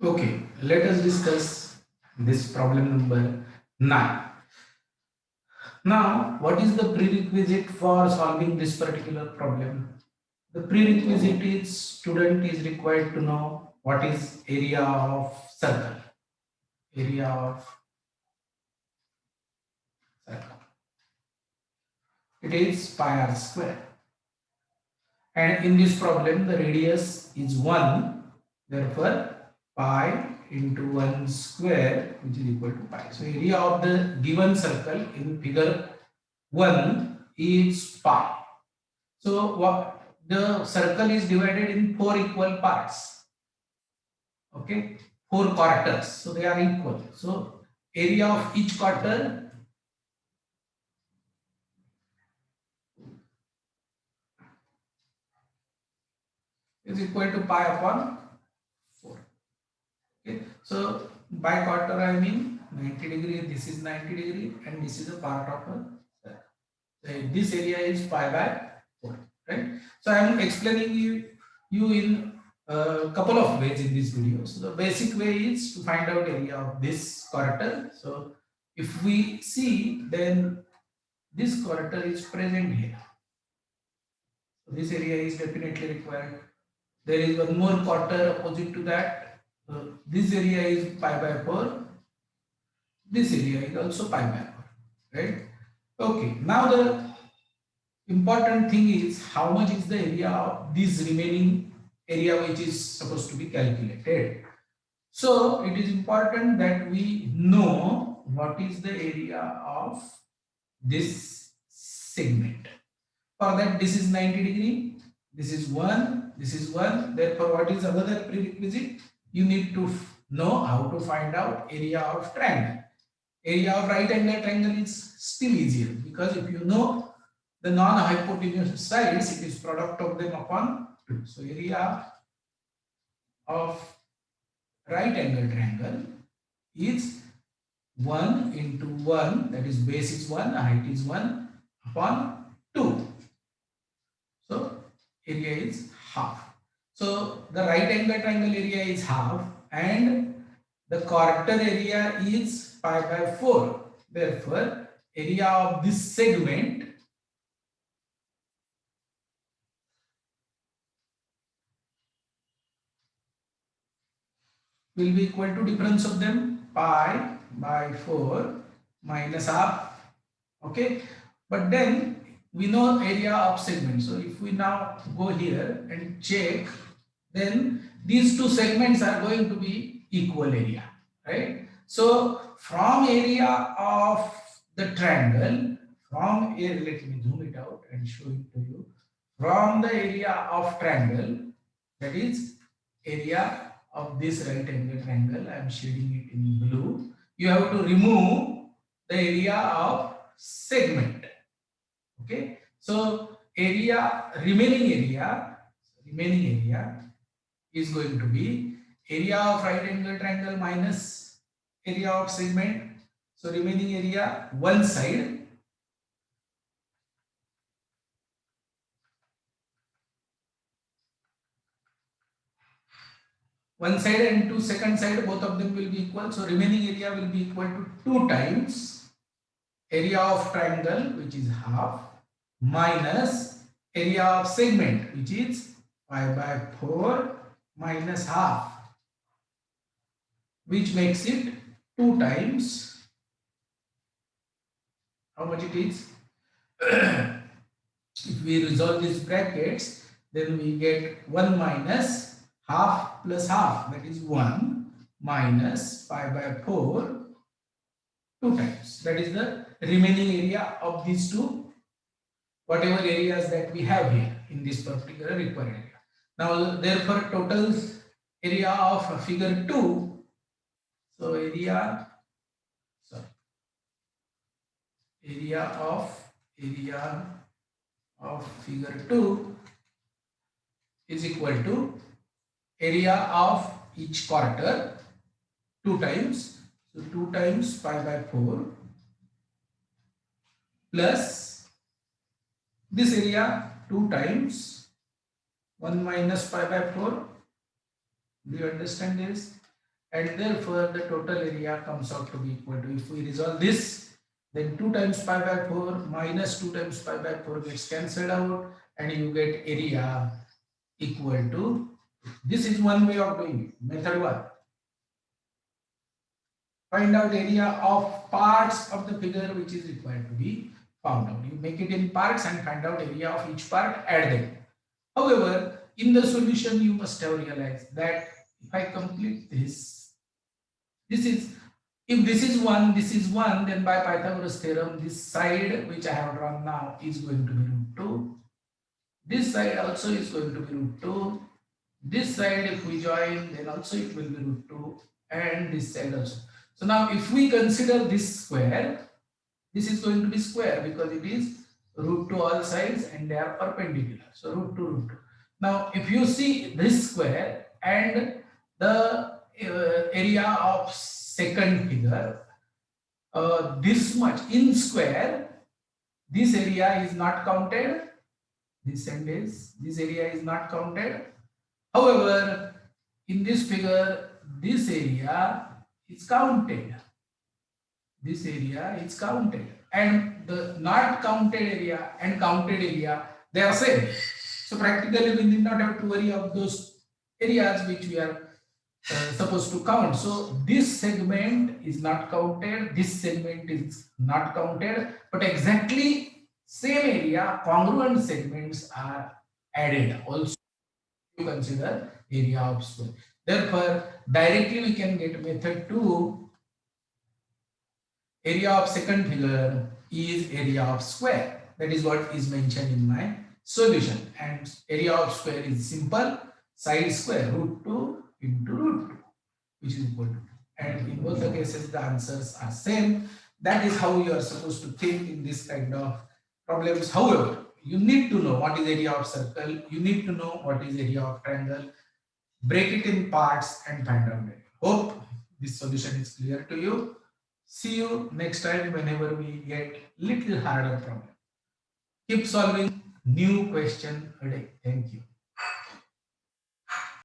Okay, let us discuss this problem number 9. Now, what is the prerequisite for solving this particular problem? The prerequisite is student is required to know what is area of circle. Area of circle. It is pi r square. And in this problem, the radius is 1. Therefore, pi into 1 square, which is equal to pi. So, area of the given circle in figure 1 is pi. So, what the circle is divided in 4 equal parts. Okay, 4 quarters. So, they are equal. So, area of each quarter is equal to pi upon 4. Okay, so by quarter I mean 90 degree, this is 90 degree, and this is a part of a circle. So this area is pi by 4, right? So I am explaining you in a couple of ways in this video. So the basic way is to find out area of this quarter. So if we see, then this quarter is present here. So this area is definitely required. There is one more quarter opposite to that. This area is pi by 4. This area is also pi by 4, right? Okay, now the important thing is how much is the area of this remaining area which is supposed to be calculated. So it is important that we know what is the area of this segment. For that, this is 90 degree, this is 1, this is 1. Therefore, what is another prerequisite? You need to know how to find out area of triangle. Area of right angle triangle is still easier, because if you know the non-hypotenuse sides, it is product of them upon 2. So area of right angle triangle is 1 into 1, that is base is 1, height is 1 upon 2. So area is half. So the right angle triangle area is half, and the quarter area is pi by 4. Therefore, area of this segment will be equal to difference of them, pi by 4 minus half. Okay, but then we know area of segment. So if we now go here and check, then these two segments are going to be equal area, right? So from area of the triangle, from here, let me zoom it out and show it to you. From the area of triangle, that is area of this right angle triangle, I am shading it in blue. You have to remove the area of segment. Okay, so remaining area is going to be area of right angle triangle minus area of segment. So remaining area, one side and two second side, both of them will be equal. So remaining area will be equal to 2 times area of triangle, which is half, minus area of segment, which is pi by 4 minus half, which makes it 2 times, how much it is? If we resolve these brackets, then we get 1 minus half plus half, that is 1 minus pi by 4, 2 times. That is the remaining area of these two, whatever areas that we have here in this particular required area. Now, therefore, total area of figure 2, so area of figure 2 is equal to area of each quarter 2 times. So 2 times pi by 4 plus this area 2 times 1 minus pi by 4. Do you understand this? and therefore the total area comes out to be equal to, if we resolve this, then 2 times pi by 4 minus 2 times pi by 4 gets cancelled out, and you get area equal to, this is one way of doing it. Method 1. Find out area of parts of the figure which is required to be found out. You make it in parts and find out area of each part, add them. However, in the solution you must have realized that if I complete this, this is, if this is 1, this is 1, then by Pythagoras theorem, this side which I have drawn now is going to be root 2. This side also is going to be root 2. This side, if we join, then also it will be root 2, and this side also. So now if we consider this square, this is going to be square because it is root 2 all sides and they are perpendicular. So root 2, root 2. Now if you see this square and the area of second figure, this much in square, this area is not counted, this end is, this area is not counted. However, in this figure, this area is counted. This area is counted, and the not counted area and counted area, they are same. So practically we need not have to worry of those areas which we are supposed to count. So this segment is not counted, this segment is not counted, but exactly same area, congruent segments are added also to consider area of square. Therefore, directly we can get method 2. Area of second figure is area of square. That is what is mentioned in my solution. And area of square is simple, side square, root 2 into root 2, which is equal to 2. And in both the cases, the answers are same. That is how you are supposed to think in this kind of problems. However, you need to know what is area of circle, you need to know what is area of triangle, break it in parts and find out it. Hope this solution is clear to you. See you next time whenever we get little harder problem. Keep solving new question a day. Thank you.